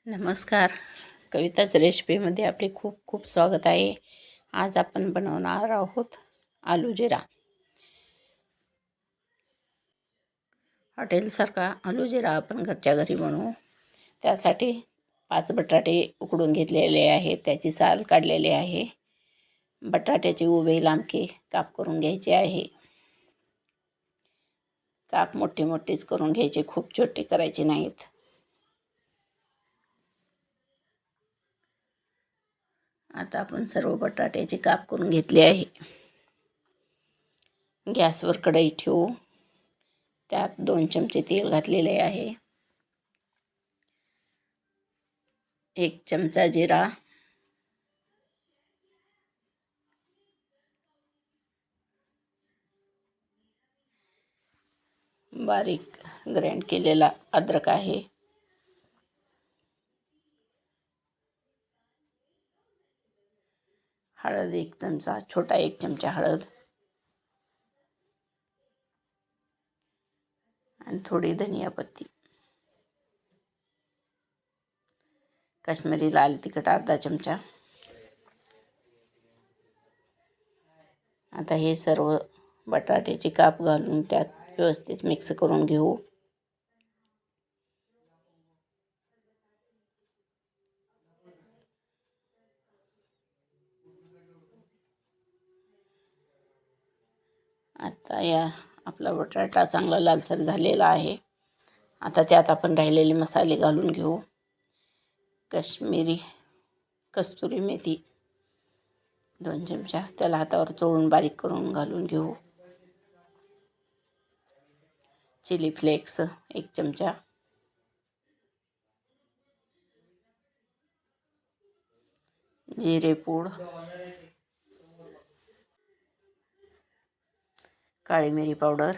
नमस्कार. कविताच रेसिपीमध्ये आपले खूप खूप स्वागत आहे. आज आपण बनवणार आहोत आलू जिरा. हॉटेलसारखा आलू जिरा आपण घरच्या घरी बनवू. त्यासाठी 5 बटाटे उकडून घेतलेले आहेत, त्याची साल काढलेली आहे. बटाट्याचे उभे लांबके काप करून घ्यायचे आहे. काप मोठे मोठेच करून घ्यायचे, खूप छोटे करायचे नाहीत. आता आपण सर्व बटाट्याचे काप करून घेतले आहे. गॅसवर कढई ठेवू. त्यात 2 चमचे तेल घातलेले आहे. 1 चमचा जिरा, बारीक ग्राइंड केलेला अद्रक आहे, हळद 1 चमचा, छोटा 1 चमचा हळद आणि थोडी धनिया पत्ती, काश्मीरी लाल तिखट अर्धा चमचा. आता हे सर्व बटाट्याचे काप घालून त्यात व्यवस्थित मिक्स करून घेऊ. आता आपला बटाटा चांगला लालसर झालेला आहे. आता त्यात आपण राहिलेले मसाले घालून घेऊ. कस्तुरी मेथी 2 चमचा, त्याला हातावर चोळून बारीक करून घालून घेऊ. चिली फ्लेक्स 1 चमचा, जिरे पूड, काळी मिरी पावडर.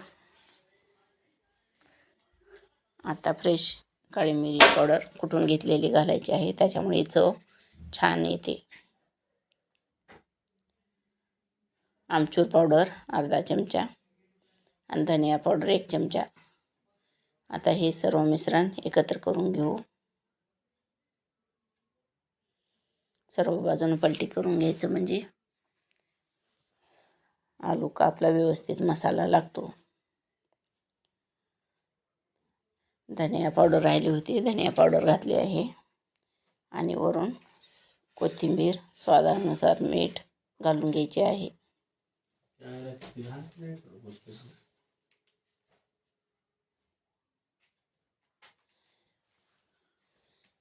आता फ्रेश काळी मिरी पावडर कुटून घेतलेली घालायची आहे, त्याच्यामुळे चव छान येते. आमचूर पावडर अर्धा चमचा आणि धनिया पावडर 1 चमचा. आता हे सर्व मिश्रण एकत्र करून घेऊ. सर्व बाजूने पलटी करून घ्यायचं, म्हणजे आलू कापला व्यवस्थित मसाला लागतो. धनिया पावडर राहिली होती, धनिया पावडर घातली आहे आणि वरून कोथिंबीर, स्वादानुसार मीठ घालून घ्यायचे आहे.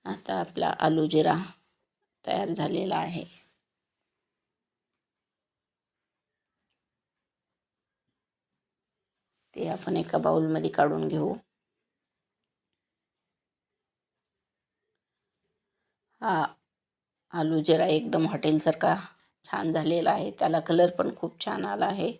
आता आपला आलू जिरा तयार झालेला आहे. ते आपण एका बाउलमध्ये काढून घेऊ. हा आलू जिरा एकदम हॉटेलसारखा छान झालेला आहे. त्याला कलर पण खूप छान आला आहे.